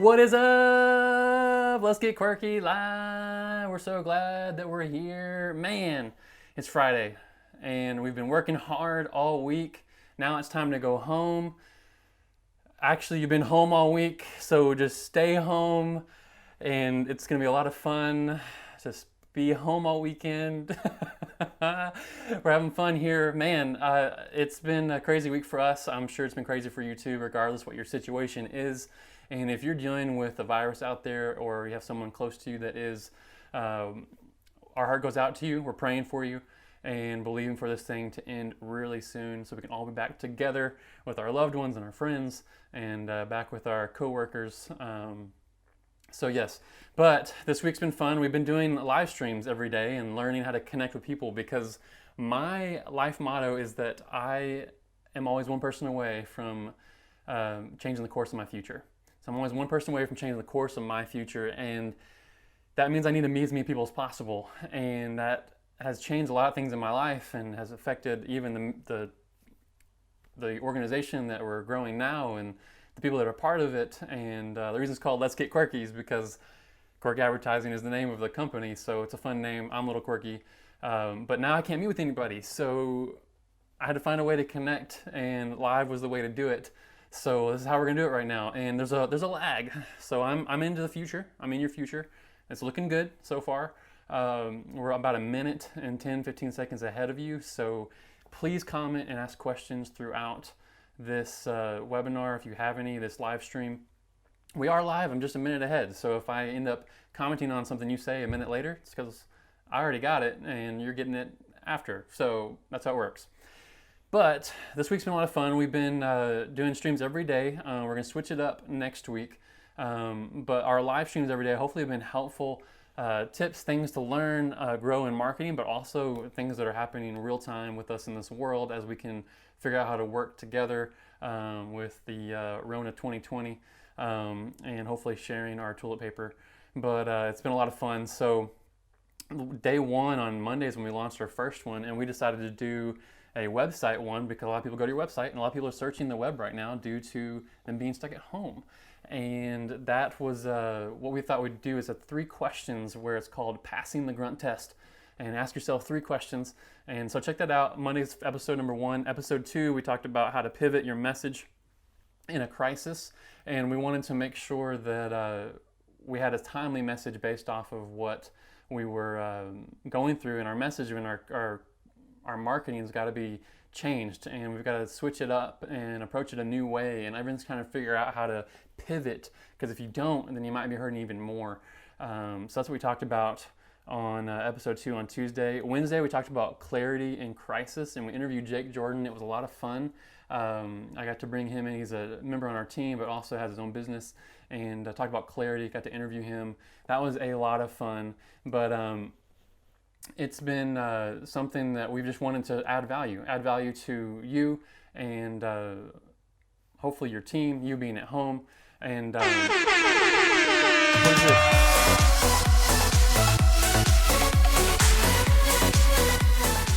What is up? Let's get quirky live. We're so glad that we're here. Man, it's Friday and we've been working hard all week. Now it's time to go home. Actually, you've been home all week, so just stay home and it's going to be a lot of fun. Just be home all weekend. We're having fun here. Man, it's been a crazy week for us. I'm sure it's been crazy for you too, regardless what your situation is. And if you're dealing with a virus out there or you have someone close to you that is, our heart goes out to you. We're praying for you and believing for this thing to end really soon so we can all be back together with our loved ones and our friends and back with our coworkers. So yes, but this week's been fun. We've been doing live streams every day and learning how to connect with people because my life motto is that I am always one person away from changing the course of my future. So I'm always one person away from changing the course of my future, and that means I need to meet as many people as possible. And that has changed a lot of things in my life and has affected even the organization that we're growing now and the people that are part of it. And the reason it's called Let's Get Quirky is because Quirk Advertising is the name of the company, so it's a fun name. I'm a little quirky, but now I can't meet with anybody, so I had to find a way to connect, and live was the way to do it. So this is how we're gonna do it right now, and there's a lag. So I'm into the future. I'm in your future. It's looking good so far. We're about a minute and 10-15 seconds ahead of you. So please comment and ask questions throughout this webinar if you have any, this live stream. We are live. I'm just a minute ahead. So if I end up commenting on something you say a minute later, it's because I already got it and you're getting it after. So that's how it works. But this week's been a lot of fun. We've been doing streams every day. We're going to switch it up next week. But our live streams every day hopefully have been helpful tips, things to learn, grow in marketing, but also things that are happening in real time with us in this world as we can figure out how to work together with the Rona 2020 and hopefully sharing our toilet paper. But it's been a lot of fun. So day one on Mondays when we launched our first one, and we decided to do a website one because a lot of people go to your website and a lot of people are searching the web right now due to them being stuck at home. And that was what we thought we'd do is 3 questions where it's called Passing the Grunt Test. And ask yourself 3 questions. And so check that out. Monday's episode number 1. Episode 2, we talked about how to pivot your message in a crisis. And we wanted to make sure that we had a timely message based off of what we were going through in our message, and our marketing's got to be changed, and we've got to switch it up and approach it a new way, and everyone's trying to figure out how to pivot, because if you don't, then you might be hurting even more. So that's what we talked about on episode 2 on Tuesday. Wednesday we talked about clarity in crisis, and we interviewed Jake Jordan. It was a lot of fun. I got to bring him in. He's a member on our team but also has his own business, and talked about clarity. Got to interview him. That was a lot of fun, but it's been something that we've just wanted to add value to you and hopefully your team, you being at home. And what is this?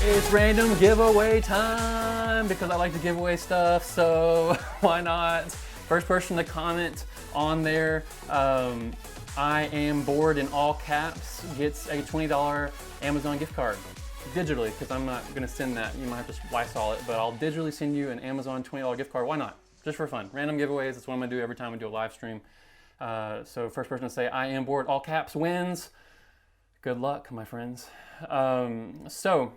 It's random giveaway time because I like to give away stuff, so why not? First person to comment on there, I am bored in all caps, gets a $20 Amazon gift card digitally, because I'm not going to send that. You might have to Lysol it, but I'll digitally send you an Amazon $20 gift card. Why not? Just for fun. Random giveaways. That's what I'm going to do every time we do a live stream. So first person to say I am bored, all caps, wins. Good luck, my friends. So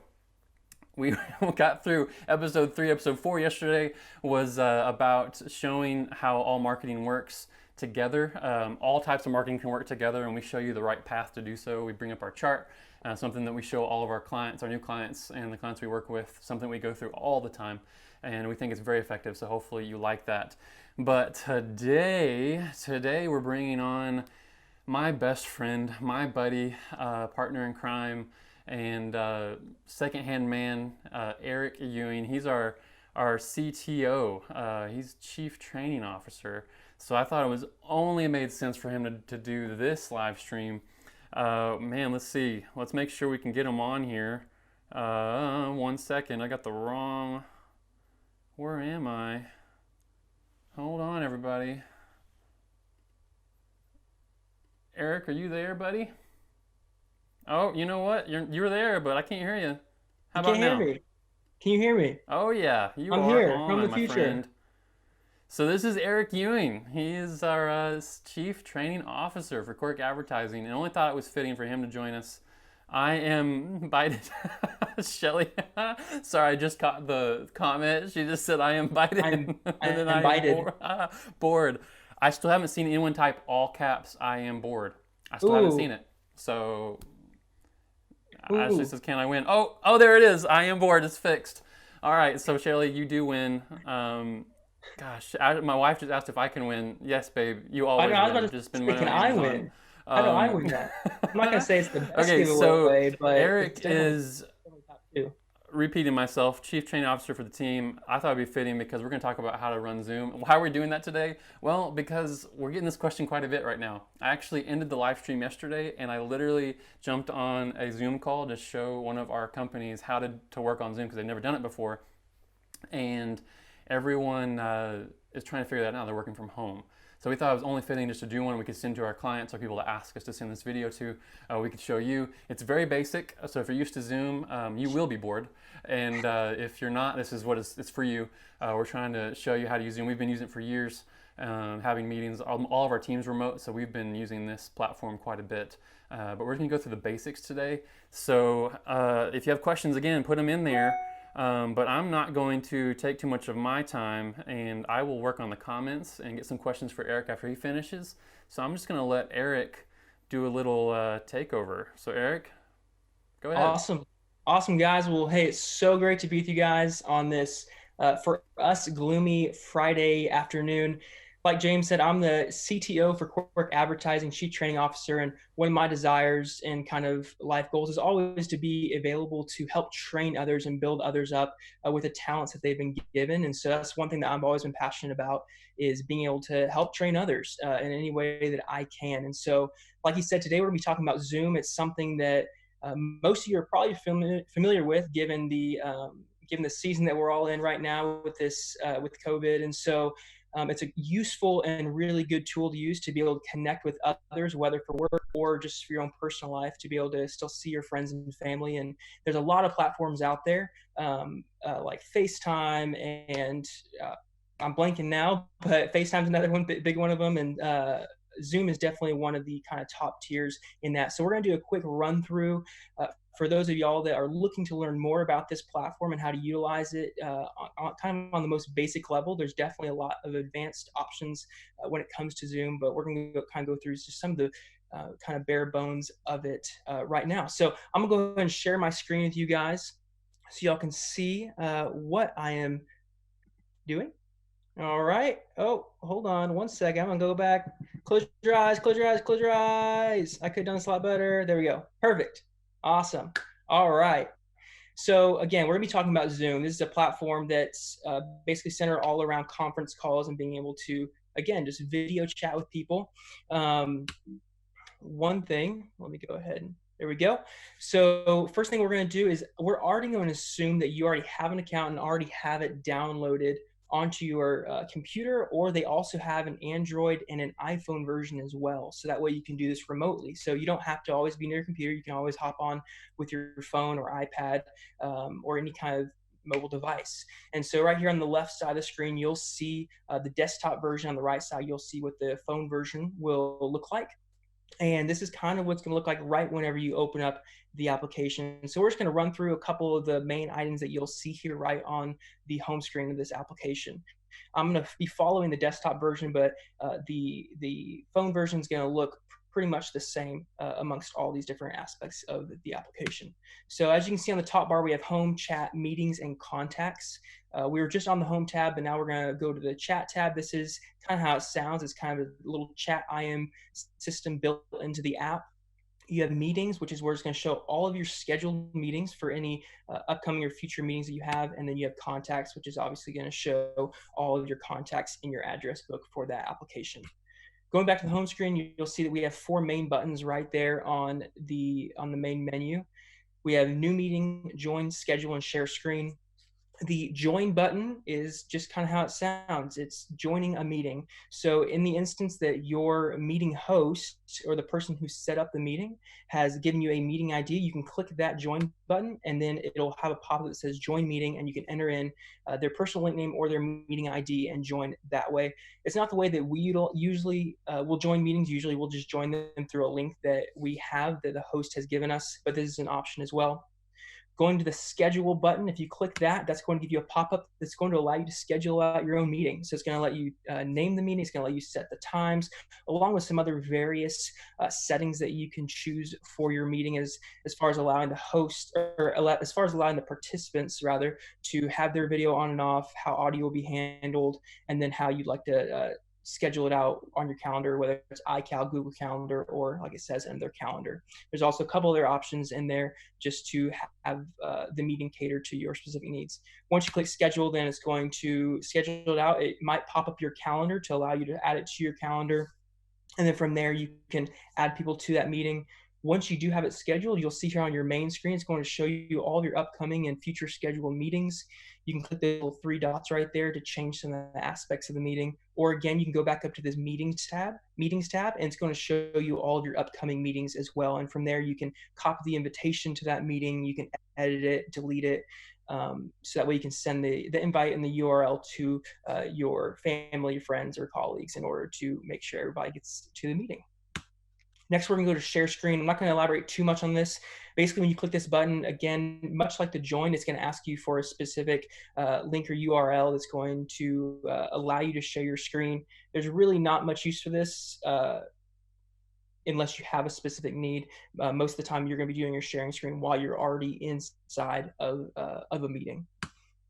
we got through episode 3. Episode 4 yesterday was about showing how all marketing works together. All types of marketing can work together, and we show you the right path to do so. We bring up our chart, something that we show all of our clients, our new clients, and the clients we work with, something we go through all the time, and we think it's very effective, so hopefully you like that. But today we're bringing on my best friend, my buddy, partner in crime, and secondhand man, Eric Ewing. He's our CTO. He's Chief Training Officer. So I thought it was only made sense for him to do this live stream. Man, let's see. Let's make sure we can get him on here. 1 second. I got the wrong... Where am I? Hold on, everybody. Eric, are you there, buddy? Oh, you know what? You're there, but I can't hear you. How You about can't hear now? me. Can you hear me? Oh yeah, you I'm are here from the on, my future. friend. So this is Eric Ewing. He is our chief training officer for Quirk Advertising, and I only thought it was fitting for him to join us. I am invited. Shelly, sorry, I just caught the comment. She just said I am invited, I'm and then I'm I am invited. bored. I still haven't seen anyone type all caps. I am bored. I still haven't seen Ooh, it. So Ashley ooh. says, "Can I win?" Oh, there it is. I am bored. It's fixed. All right, so Shelly, you do win. Gosh, my wife just asked if I can win. Yes, babe, you I know. always I was win. about Just to been say, putting can my I Amazon. win? How do I Um, win that? I'm not gonna say it's the best okay, so giveaway, but Eric it's is definitely top two. repeating myself, chief training officer for the team. I thought it'd be fitting because we're going to talk about how to run Zoom. Why are we doing that today? Well, because we're getting this question quite a bit right now. I actually ended the live stream yesterday and I literally jumped on a Zoom call to show one of our companies how to work on Zoom because they've never done it before. And everyone is trying to figure that out. They're working from home. So we thought it was only fitting just to do one we could send to our clients or people that ask us to send this video to. We could show you. It's very basic. So if you're used to Zoom, you will be bored. And if you're not, this is what it's for you. We're trying to show you how to use Zoom. We've been using it for years, having meetings. All of our teams remote, so we've been using this platform quite a bit. But we're going to go through the basics today. So if you have questions, again, put them in there. But I'm not going to take too much of my time, and I will work on the comments and get some questions for Eric after he finishes. So I'm just going to let Eric do a little takeover. So Eric, go ahead. Awesome. Awesome, guys. Well, hey, it's so great to be with you guys on this, for us, gloomy Friday afternoon. Like James said, I'm the CTO for Quirk Advertising, Chief Training Officer. And one of my desires and kind of life goals is always to be available to help train others and build others up with the talents that they've been given. And so that's one thing that I've always been passionate about is being able to help train others in any way that I can. And so, like you said, today we're going to be talking about Zoom. It's something that most of you are probably familiar with, given the season that we're all in right now with this with COVID, and so it's a useful and really good tool to use to be able to connect with others, whether for work or just for your own personal life, to be able to still see your friends and family. And there's a lot of platforms out there like FaceTime and I'm blanking now, but FaceTime's another one, big one of them, and Zoom is definitely one of the kind of top tiers in that. So we're going to do a quick run through for those of y'all that are looking to learn more about this platform and how to utilize it kind of on the most basic level. There's definitely a lot of advanced options when it comes to Zoom, but we're going to kind of go through just some of the kind of bare bones of it right now. So I'm going to go ahead and share my screen with you guys so y'all can see what I am doing. All right. Oh, hold on one second. I'm gonna go back. Close your eyes, close your eyes, close your eyes. I could have done this a lot better. There we go. Perfect. Awesome. All right. So again, we're gonna be talking about Zoom. This is a platform that's basically centered all around conference calls and being able to, again, just video chat with people. One thing, let me go ahead and there we go. So first thing we're going to do is we're already going to assume that you already have an account and already have it downloaded onto your computer, or they also have an Android and an iPhone version as well. So that way you can do this remotely. So you don't have to always be near your computer. You can always hop on with your phone or iPad or any kind of mobile device. And so right here on the left side of the screen, you'll see the desktop version. On the right side, you'll see what the phone version will look like. And this is kind of what's going to look like right whenever you open up the application. So we're just going to run through a couple of the main items that you'll see here right on the home screen of this application. I'm going to be following the desktop version, but the phone version is going to look pretty much the same amongst all these different aspects of the application. So as you can see on the top bar, we have home, chat, meetings, and contacts. We were just on the home tab, but now we're going to go to the chat tab. This is kind of how it sounds. It's kind of a little chat IM system built into the app. You have meetings, which is where it's going to show all of your scheduled meetings for any upcoming or future meetings that you have. And then you have contacts, which is obviously going to show all of your contacts in your address book for that application. Going back to the home screen, you'll see that we have four main buttons right there on the main menu. We have new meeting, join, schedule, and share screen. The join button is just kind of how it sounds. It's joining a meeting. So in the instance that your meeting host or the person who set up the meeting has given you a meeting ID, you can click that join button and then it'll have a pop-up that says join meeting, and you can enter in their personal link name or their meeting ID and join that way. It's not the way that we usually will join meetings. Usually we'll just join them through a link that we have that the host has given us, but this is an option as well. Going to the schedule button, if you click that, that's going to give you a pop-up that's going to allow you to schedule out your own meeting. So it's going to let you name the meeting, it's going to let you set the times, along with some other various settings that you can choose for your meeting, as far as allowing the host, or as far as allowing the participants rather, to have their video on and off, how audio will be handled, and then how you'd like to schedule it out on your calendar, whether it's iCal, Google Calendar, or like it says in their calendar. There's also a couple other options in there just to have the meeting cater to your specific needs. Once you click schedule, then it's going to schedule it out. It might pop up your calendar to allow you to add it to your calendar. And then from there, you can add people to that meeting. Once you do have it scheduled, you'll see here on your main screen, it's going to show you all of your upcoming and future scheduled meetings. You can click the little three dots right there to change some of the aspects of the meeting. Or again, you can go back up to this meetings tab, and it's going to show you all of your upcoming meetings as well. And from there, you can copy the invitation to that meeting. You can edit it, delete it. So that way you can send the invite and the URL to your family, friends, or colleagues in order to make sure everybody gets to the meeting. Next, we're going to go to share screen. I'm not going to elaborate too much on this. Basically, when you click this button, again, much like the join, it's going to ask you for a specific link or URL that's going to allow you to share your screen. There's really not much use for this unless you have a specific need. Most of the time, you're going to be doing your sharing screen while you're already inside of a meeting.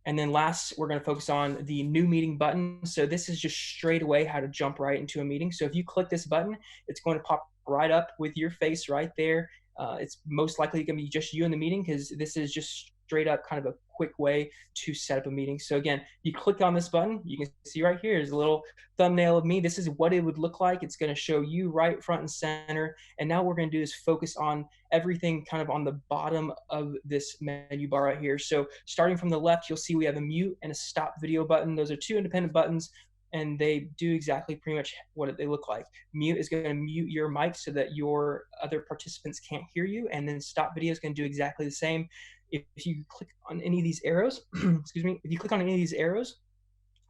And then last, we're going to focus on the new meeting button. So this is just straight away how to jump right into a meeting. So if you click this button, it's going to pop right up with your face right there. It's most likely going to be just you in the meeting, because this is just straight up kind of a quick way to set up a meeting. So again, you click on this button, you can see right here is a little thumbnail of me. This is what it would look like. It's going to show you right front and center. And now what we're going to do is focus on everything kind of on the bottom of this menu bar right here. So starting from the left, you'll see we have a mute and a stop video button. Those are two independent buttons, and they do exactly pretty much what they look like. Mute is going to mute your mic so that your other participants can't hear you, and then stop video is going to do exactly the same. If you click on any of these arrows, excuse me, if you click on any of these arrows,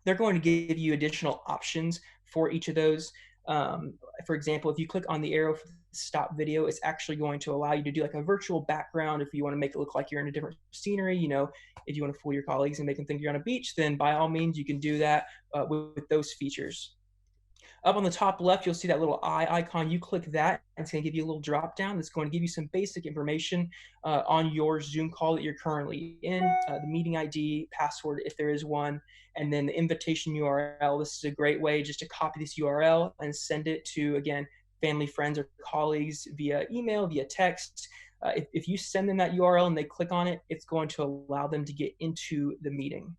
they're going to give you additional options for each of those. For example, if you click on the arrow for stop video, it's actually going to allow you to do like a virtual background. If you want to make it look like you're in a different scenery, if you want to fool your colleagues and make them think you're on a beach, then by all means, you can do that with those features. Up on the top left, you'll see that little eye icon. You click that, and it's going to give you a little drop down that's going to give you some basic information on your Zoom call that you're currently in, the meeting ID, password if there is one, and then the invitation URL. This is a great way just to copy this URL and send it to, again, family, friends, or colleagues via email, via text. If you send them that URL and they click on it, it's going to allow them to get into the meeting.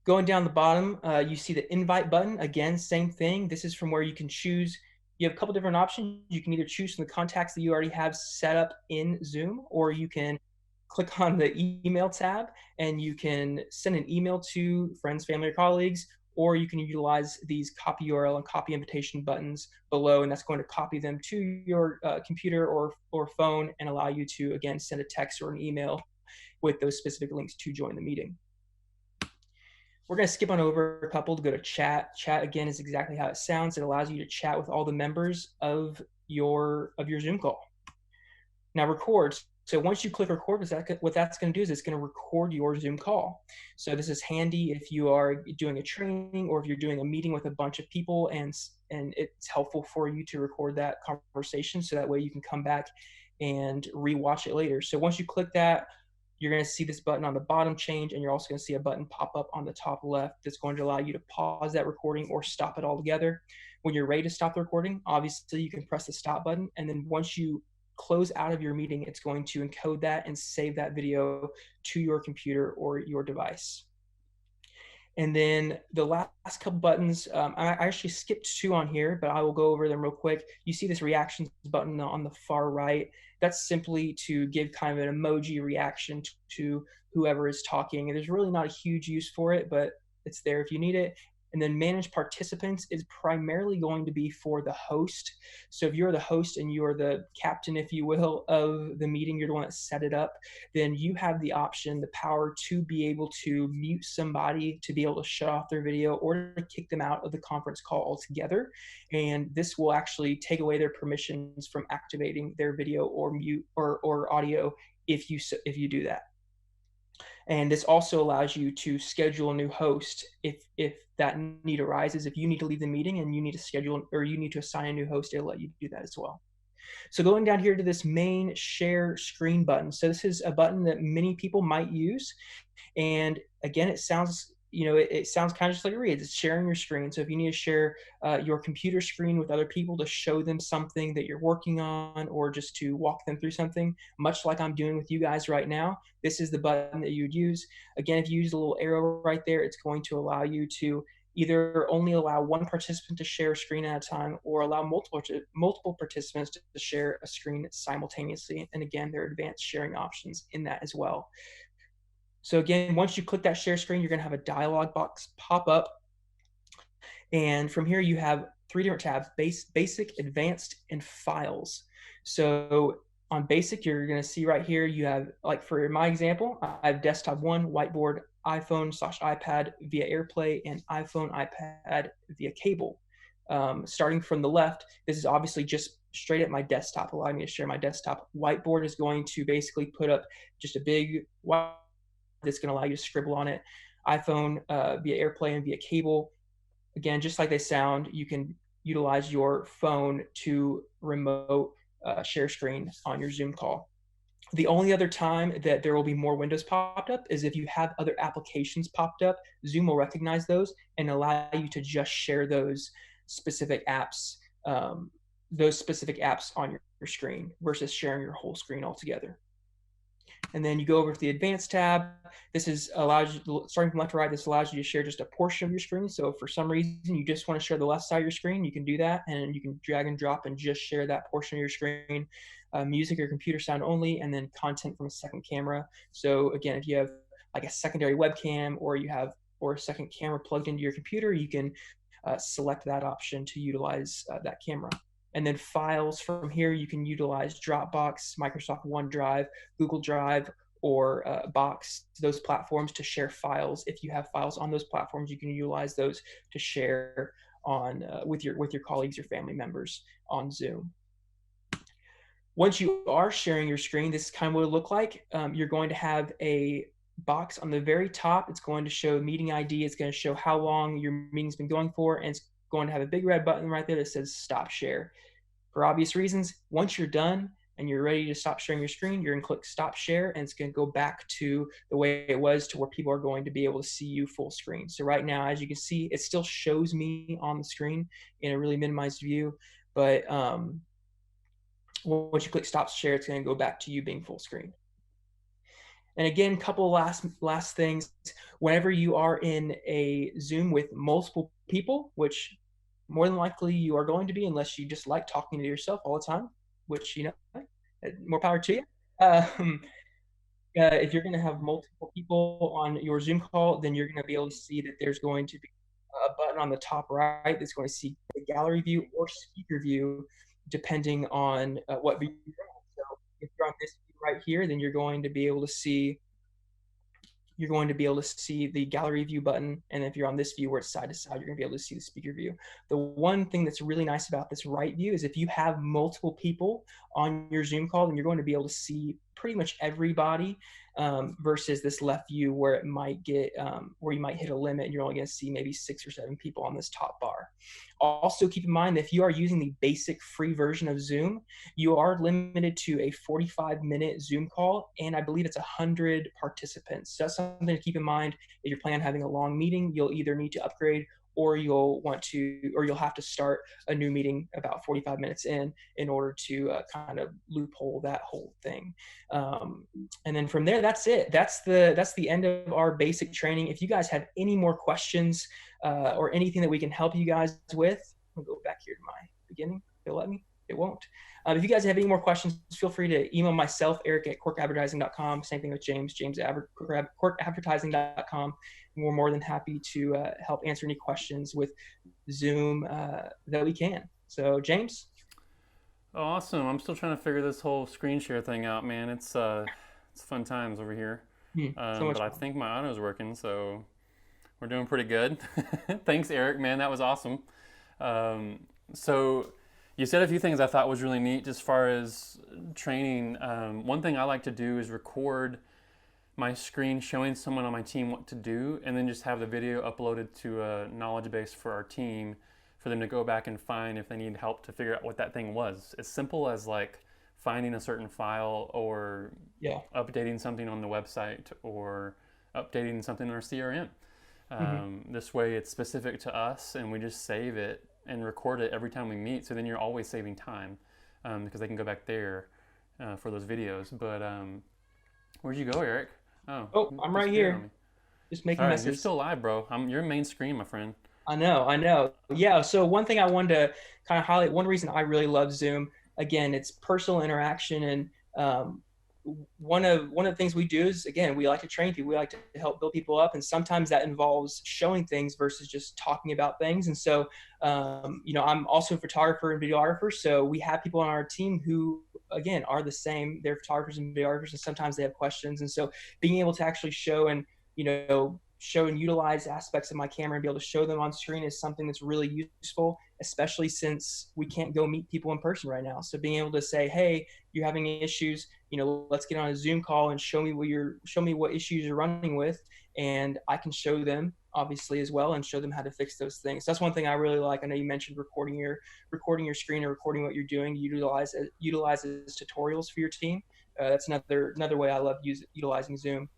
Going down the bottom, you see the invite button. Again, same thing. This is from where you can choose. You have a couple different options. You can either choose from the contacts that you already have set up in Zoom, or you can click on the email tab and you can send an email to friends, family, or colleagues, or you can utilize these copy URL and copy invitation buttons below, and that's going to copy them to your computer or phone and allow you to, again, send a text or an email with those specific links to join the meeting. We're going to skip on over a couple to go to chat. Chat, again, is exactly how it sounds. It allows you to chat with all the members of your Zoom call. Now, record. So once you click record, what that's going to do is it's going to record your Zoom call. So this is handy if you are doing a training or if you're doing a meeting with a bunch of people, and it's helpful for you to record that conversation so that way you can come back and rewatch it later. So once you click that, you're going to see this button on the bottom change, and you're also going to see a button pop up on the top left that's going to allow you to pause that recording or stop it altogether. When you're ready to stop the recording, obviously you can press the stop button, and then once you close out of your meeting, it's going to encode that and save that video to your computer or your device. And then the last couple buttons, I actually skipped two on here, but I will go over them real quick. You see this reactions button on the far right. That's simply to give kind of an emoji reaction to whoever is talking. And there's really not a huge use for it, but it's there if you need it. And then manage participants is primarily going to be for the host. So if you're the host and you're the captain, if you will, of the meeting, you're the one that set it up, then you have the option, the power to be able to mute somebody, to be able to shut off their video, or to kick them out of the conference call altogether. And this will actually take away their permissions from activating their video or mute or audio if you do that. And this also allows you to schedule a new host if that need arises. If you need to leave the meeting and you need to schedule or you need to assign a new host, it'll let you do that as well. So going down here to this main share screen button. So this is a button that many people might use. And again, it sounds, it sounds kind of just like it reads. It's sharing your screen. So if you need to share your computer screen with other people to show them something that you're working on, or just to walk them through something, much like I'm doing with you guys right now, this is the button that you would use. Again, if you use the little arrow right there, it's going to allow you to either only allow one participant to share a screen at a time, or allow multiple participants to share a screen simultaneously. And again, there are advanced sharing options in that as well. So again, once you click that share screen, you're going to have a dialog box pop up. And from here, you have 3 different tabs: basic, advanced, and files. So on basic, you're going to see right here, you have, like for my example, I have desktop 1, whiteboard, iPhone/iPad via AirPlay, and iPhone, iPad via cable. Starting from the left, this is obviously just straight at my desktop, allowing me to share my desktop. Whiteboard is going to basically put up just a big whiteboard that's going to allow you to scribble on it. iPhone via AirPlay and via cable. Again, just like they sound, you can utilize your phone to remote share screen on your Zoom call. The only other time that there will be more windows popped up is if you have other applications popped up. Zoom will recognize those and allow you to just share those specific apps on your screen versus sharing your whole screen altogether. And then you go over to the advanced tab. This allows you, starting from left to right, this allows you to share just a portion of your screen. So if for some reason you just want to share the left side of your screen, you can do that, and you can drag and drop and just share that portion of your screen. Music or computer sound only, and then content from a second camera. So again, if you have like a secondary webcam, or a second camera plugged into your computer, you can select that option to utilize that camera. And then files, from here, you can utilize Dropbox, Microsoft OneDrive, Google Drive, or Box, those platforms to share files. If you have files on those platforms, you can utilize those to share on with your colleagues or family members on Zoom. Once you are sharing your screen, this is kind of what it look like. You're going to have a box on the very top. It's going to show meeting ID. It's going to show how long your meeting's been going for, and it's going to have a big red button right there that says stop share. For obvious reasons, once you're done and you're ready to stop sharing your screen, you're going to click stop share, and it's going to go back to the way it was, to where people are going to be able to see you full screen. So right now, as you can see, it still shows me on the screen in a really minimized view, but once you click stop share, it's going to go back to you being full screen. And again, couple last things. Whenever you are in a Zoom with multiple people, which more than likely you are going to be, unless you just like talking to yourself all the time, which, more power to you. If you're going to have multiple people on your Zoom call, then you're going to be able to see that there's going to be a button on the top right that's going to see the gallery view or speaker view, depending on what view you're on. So if you're on this view right here, then you're going to be able to see the gallery view button. And if you're on this view where it's side to side, you're going to be able to see the speaker view. The one thing that's really nice about this right view is if you have multiple people on your Zoom call, then you're going to be able to see pretty much everybody, versus this left view where it might get where you might hit a limit and you're only going to see maybe 6 or 7 people on this top bar. Also keep in mind that if you are using the basic free version of Zoom, you are limited to a 45-minute Zoom call, and I believe it's 100 participants. So that's something to keep in mind. If you're planning on having a long meeting, you'll either need to upgrade, or you'll have to start a new meeting about 45 minutes in order to kind of loophole that whole thing. And then from there, that's it. That's the end of our basic training. If you guys have any more questions or anything that we can help you guys with, I'll go back here to my beginning. They'll let me. it won't. If you guys have any more questions, feel free to email myself, Eric at quirkadvertising.com. Same thing with James, quirkadvertising.com. And we're more than happy to help answer any questions with Zoom that we can. So, James? Awesome. I'm still trying to figure this whole screen share thing out, man. It's fun times over here. So much But I fun. think my auto's working, so we're doing pretty good. Thanks, Eric, man. That was awesome. So you said a few things I thought was really neat as far as training. One thing I like to do is record my screen showing someone on my team what to do, and then just have the video uploaded to a knowledge base for our team for them to go back and find if they need help to figure out what that thing was. As simple as like finding a certain file or Yeah. updating something on the website or updating something in our CRM. Mm-hmm. This way it's specific to us and we just save it and record it every time we meet. So then you're always saving time because they can go back there for those videos. But where'd you go, Eric? Oh, I'm right here. Just making All right, you're messes. still live, bro. You're main screen, my friend. I know. Yeah. So one thing I wanted to kind of highlight, one reason I really love Zoom, again, it's personal interaction, and one of the things we do is, again, we like to train people. We like to help build people up, and sometimes that involves showing things versus just talking about things. And so, I'm also a photographer and videographer, so we have people on our team who, again, are the same. They're photographers and videographers, and sometimes they have questions. And so, being able to actually show and utilize aspects of my camera and be able to show them on screen is something that's really useful, especially since we can't go meet people in person right now. So being able to say, hey, you're having issues, let's get on a Zoom call and show me what issues you're running with, and I can show them obviously as well and show them how to fix those things. So that's one thing I really like. I know you mentioned recording your screen or recording what you're doing, utilize as tutorials for your team. That's another way I love utilizing Zoom.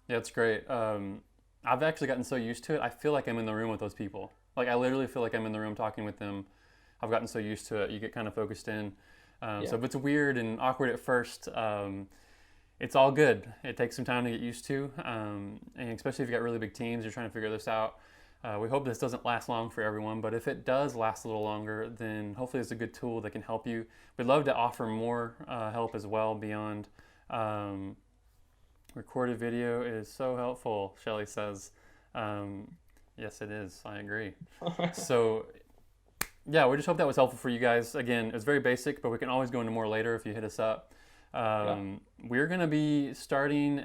Yeah, it's great. I've actually gotten so used to it. I feel like I'm in the room with those people. Like I literally feel like I'm in the room talking with them. I've gotten so used to it. You get kind of focused in. So if it's weird and awkward at first, it's all good. It takes some time to get used to, and especially if you've got really big teams, you're trying to figure this out. We hope this doesn't last long for everyone, but if it does last a little longer, then hopefully it's a good tool that can help you. We'd love to offer more help as well beyond. Recorded video is so helpful, Shelly says. Yes, it is. I agree. So, yeah, we just hope that was helpful for you guys. Again, it's very basic, but we can always go into more later if you hit us up. We're going to be starting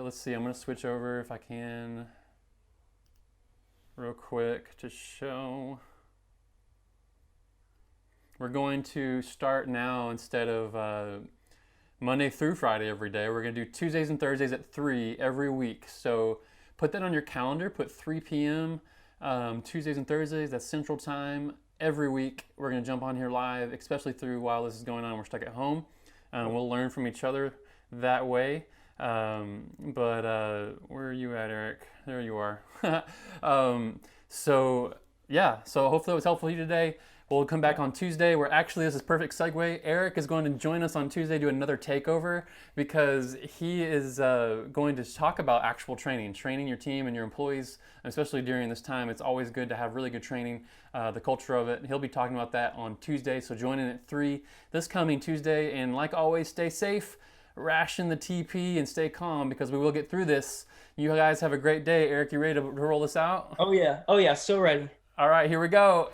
let's see, I'm going to switch over if I can real quick to show. We're going to start now instead of Monday through Friday every day. We're going to do Tuesdays and Thursdays at 3 every week. So put that on your calendar. Put 3 p.m. Tuesdays and Thursdays. That's Central Time. Every week we're going to jump on here live, especially while this is going on. We're stuck at home. We'll learn from each other that way. But where are you at, Eric? There you are. So hopefully it was helpful to you today. We'll come back on Tuesday where actually this is perfect segue. Eric is going to join us on Tuesday, do another takeover because he is going to talk about actual training your team and your employees, especially during this time. It's always good to have really good training, the culture of it. He'll be talking about that on Tuesday, so join in at 3 this coming Tuesday. And like always, stay safe, ration the TP, and stay calm because we will get through this. You guys have a great day. Eric, you ready to roll this out? Oh yeah, so ready. All right, here we go.